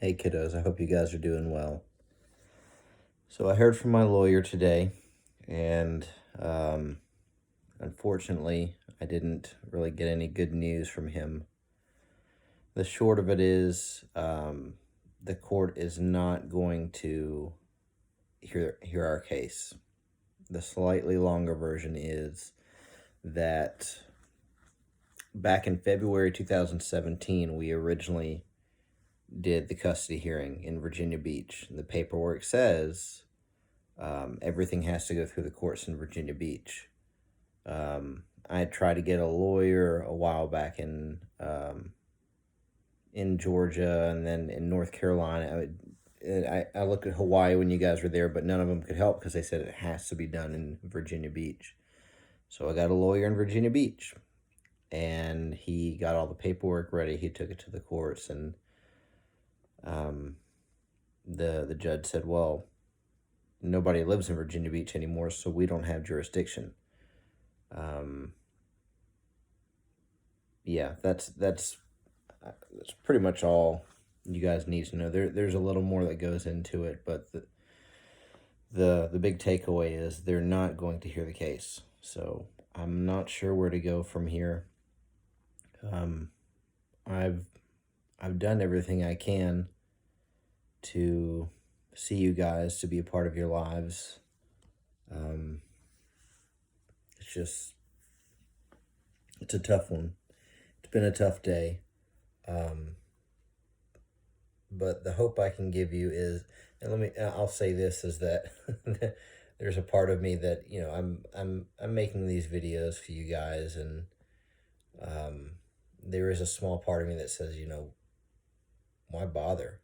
Hey kiddos, I hope you guys are doing well. So I heard from my lawyer today, and unfortunately, I didn't really get any good news from him. The short of it is, the court is not going to hear our case. The slightly longer version is that back in February 2017, we originally did the custody hearing in Virginia Beach. The paperwork says everything has to go through the courts in Virginia Beach. I had tried to get a lawyer a while back in Georgia, and then in North Carolina. I looked at Hawaii when you guys were there, but none of them could help because they said it has to be done in Virginia Beach. So I got a lawyer in Virginia Beach, and he got all the paperwork ready. He took it to the courts, and the judge said, "Well, nobody lives in Virginia Beach anymore, so we don't have jurisdiction." Yeah, that's pretty much all you guys need to know. There's a little more that goes into it, but the big takeaway is they're not going to hear the case. So I'm not sure where to go from here. I've done everything I can to see you guys, to be a part of your lives. It's a tough one. It's been a tough day. But the hope I can give you is, and I'll say this, is that there's a part of me that, I'm making these videos for you guys, and there is a small part of me that says, why bother?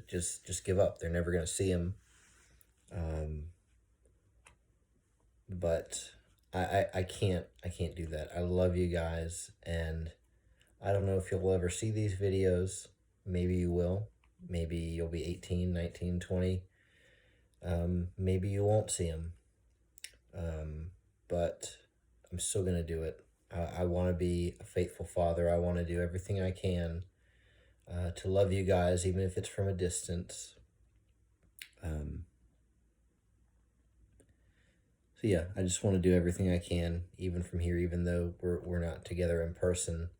Just give up. They're never going to see him. But I can't do that. I love you guys, and I don't know if you'll ever see these videos. Maybe you will. Maybe you'll be 18, 19, 20. Maybe you won't see them. But I'm still going to do it. I want to be a faithful father. I want to do everything I can to love you guys, even if it's from a distance. So yeah, I just want to do everything I can, even from here, even though we're not together in person.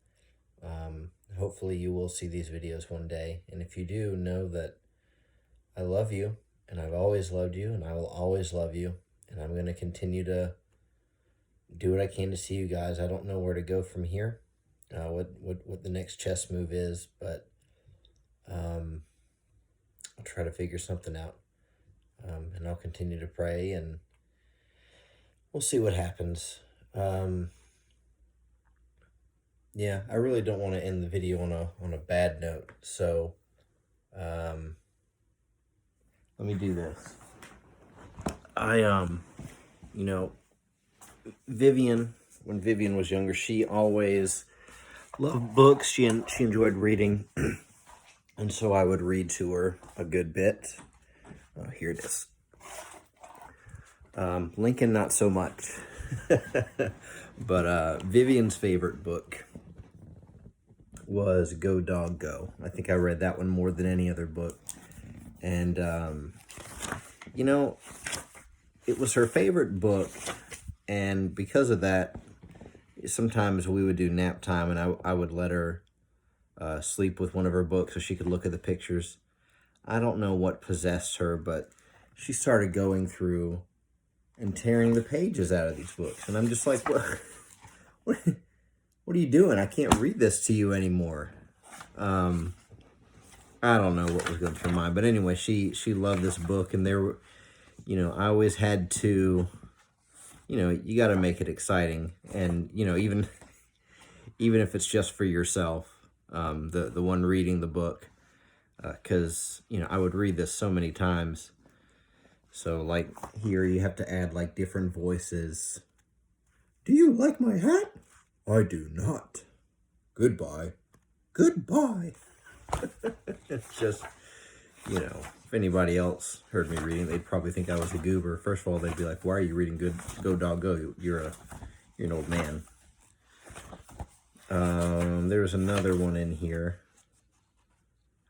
Hopefully you will see these videos one day. And if you do, know that I love you, and I've always loved you, and I will always love you. And I'm going to continue to do what I can to see you guys. I don't know where to go from here, what the next chess move is, but I'll try to figure something out. And I'll continue to pray, and we'll see what happens. Yeah, I really don't want to end the video on a bad note, so let me do this. Vivian, when Vivian was younger, she always loved books. She enjoyed reading, and so I would read to her a good bit. Here it is. Lincoln, not so much. But Vivian's favorite book was Go Dog Go. I think I read that one more than any other book. And, it was her favorite book. And because of that, sometimes we would do nap time, and I would let her sleep with one of her books so she could look at the pictures. I don't know what possessed her, but she started going through and tearing the pages out of these books. And I'm just like, what are you doing? I can't read this to you anymore. I don't know what was going through her mind. But anyway, she loved this book. And there were, I always had to, you got to make it exciting. And, even if it's just for yourself, the one reading the book. Because, I would read this so many times. So, like, here you have to add, like, different voices. Do you like my hat? I do not. Goodbye. Goodbye. It's just, if anybody else heard me reading, they'd probably think I was a goober. First of all, they'd be like, why are you reading Go Dog Go? You're an old man. There was another one in here.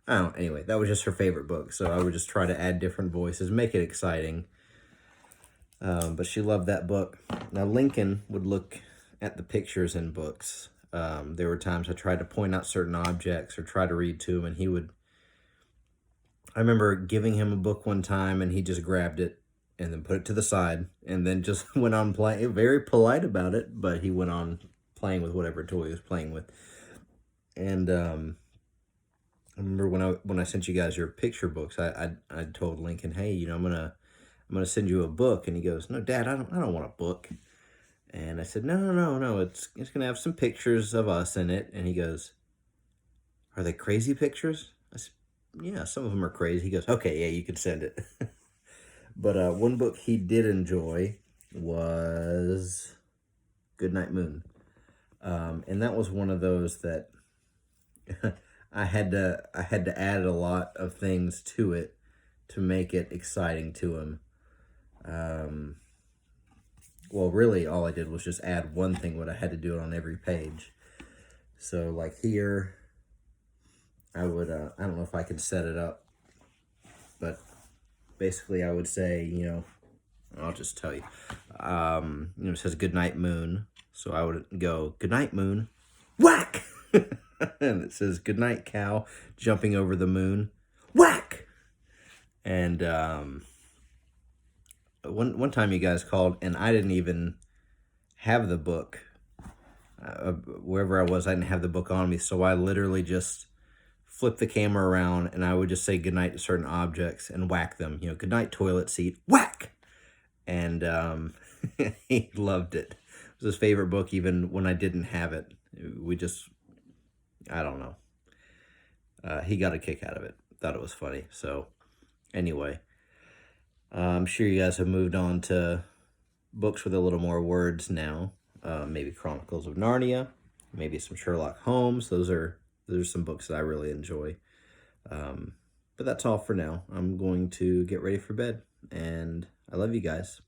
I don't, anyway, that was just her favorite book. So I would just try to add different voices, make it exciting. But she loved that book. Now, Lincoln would look at the pictures in books. There were times I tried to point out certain objects or try to read to him, and he would, I remember giving him a book one time, and he just grabbed it and then put it to the side, and then just went on playing. Very polite about it, but he went on playing with whatever toy he was playing with. And I remember when I sent you guys your picture books, I told Lincoln, hey, you know, I'm gonna send you a book, and he goes, no, Dad, I don't want a book. And I said, no, it's gonna have some pictures of us in it. And he goes, are they crazy pictures? I said, yeah, some of them are crazy. He goes, okay, yeah, you can send it. But one book he did enjoy was Goodnight Moon. And that was one of those that I had to add a lot of things to it to make it exciting to him. Well, really, all I did was just add one thing, but I had to do it on every page. So, like here, I would, I don't know if I can set it up, but basically I would say, you know, I'll just tell you, you know, it says Goodnight Moon. So I would go, Goodnight Moon, whack! And it says Goodnight Cow, jumping over the moon, whack! And one time you guys called, and I didn't even have the book. Wherever I was, I didn't have the book on me, so I literally just flipped the camera around, and I would just say goodnight to certain objects and whack them. You know, goodnight toilet seat, whack! And he loved it. It was his favorite book, even when I didn't have it. We just, I don't know. He got a kick out of it. Thought it was funny. So, anyway, I'm sure you guys have moved on to books with a little more words now. Maybe Chronicles of Narnia, maybe some Sherlock Holmes. Those are some books that I really enjoy. But that's all for now. I'm going to get ready for bed, and I love you guys.